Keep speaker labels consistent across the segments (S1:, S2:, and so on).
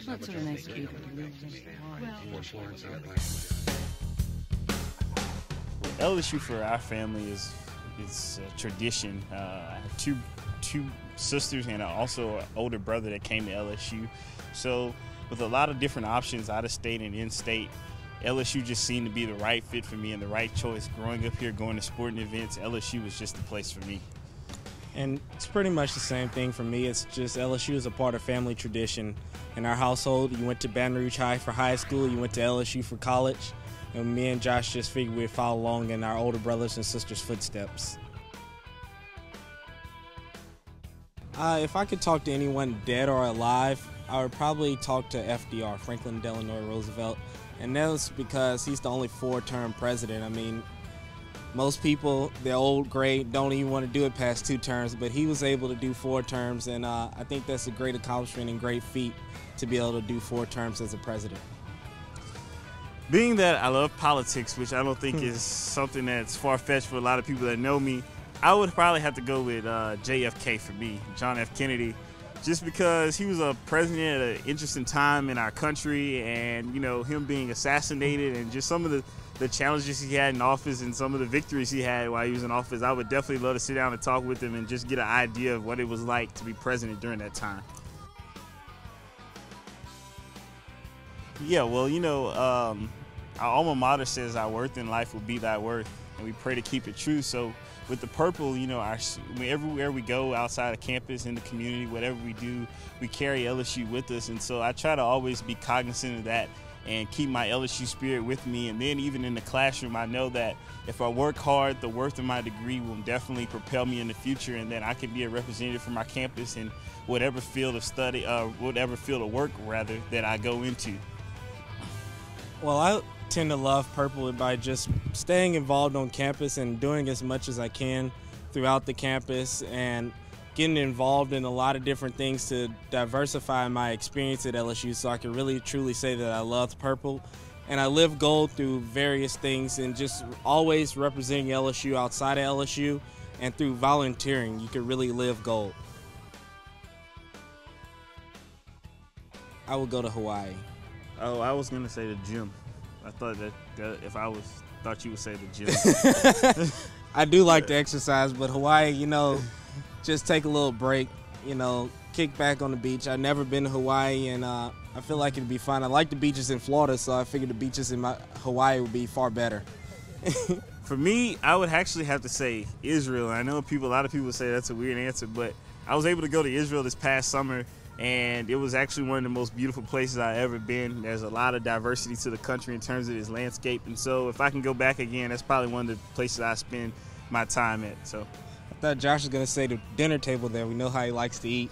S1: Not so nice kid.
S2: LSU for our family is a tradition. I have two sisters and also an older brother that came to LSU. So with a lot of different options out of state and in state, LSU just seemed to be the right fit for me and the right choice. Growing up here, going to sporting events, LSU was just the place for me.
S3: And it's pretty much the same thing for me. It's just LSU is a part of family tradition. In our household, you went to Baton Rouge High for high school, you went to LSU for college, and me and Josh just figured we'd follow along in our older brothers and sisters' footsteps. If I could talk to anyone dead or alive, I would probably talk to FDR, Franklin Delano Roosevelt, and that was because he's the only four-term president. I mean, most people, the old grade, don't even want to do it past 2 terms, but he was able to do 4 terms, and I think that's a great accomplishment and great feat to be able to do 4 terms as a president.
S2: Being that I love politics, which I don't think is something that's far-fetched for a lot of people that know me, I would probably have to go with JFK for me, John F. Kennedy, just because he was a president at an interesting time in our country, and, you know, him being assassinated and just some of the challenges he had in office and some of the victories he had while he was in office, I would definitely love to sit down and talk with him and just get an idea of what it was like to be president during that time. Yeah, well, you know, our alma mater says our worth in life will be thy worth, and we pray to keep it true. So with the purple, you know, everywhere we go outside of campus, in the community, whatever we do, we carry LSU with us. And so I try to always be cognizant of that and keep my LSU spirit with me. And then even in the classroom, I know that if I work hard, the worth of my degree will definitely propel me in the future, and then I can be a representative for my campus in whatever field of study, whatever field of work, rather, that I go into.
S3: Well, I tend to love purple by just staying involved on campus and doing as much as I can throughout the campus and getting involved in a lot of different things to diversify my experience at LSU, so I can really truly say that I love purple. And I live gold through various things and just always representing LSU outside of LSU, and through volunteering, you can really live gold. I would go to Hawaii.
S2: Oh, I was gonna say the gym. I thought that thought you would say the gym.
S3: I do like to exercise, but Hawaii, you know, just take a little break, you know, kick back on the beach. I've never been to Hawaii, and I feel like it'd be fun. I like the beaches in Florida, so I figured the beaches in Hawaii would be far better.
S2: For me, I would actually have to say Israel. I know a lot of people say that's a weird answer, but I was able to go to Israel this past summer, and it was actually one of the most beautiful places I've ever been. There's a lot of diversity to the country in terms of its landscape, and so if I can go back again, that's probably one of the places I spend my time at. So
S3: I thought Josh was going to say the dinner table there. We know how he likes to eat.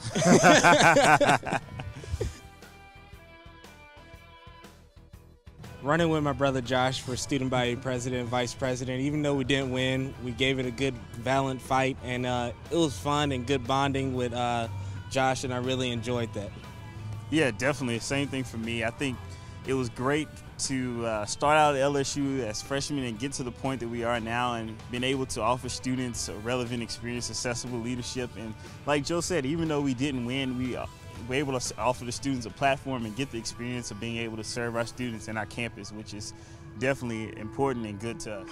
S3: Running with my brother Josh for student body president, vice president. Even though we didn't win, we gave it a good, valiant fight, and it was fun and good bonding with Josh, and I really enjoyed that.
S2: Yeah, definitely. Same thing for me. I think it was great to start out at LSU as freshmen and get to the point that we are now, and being able to offer students a relevant experience, accessible leadership. And like Joe said, even though we didn't win, we were able to offer the students a platform and get the experience of being able to serve our students in our campus, which is definitely important and good to us.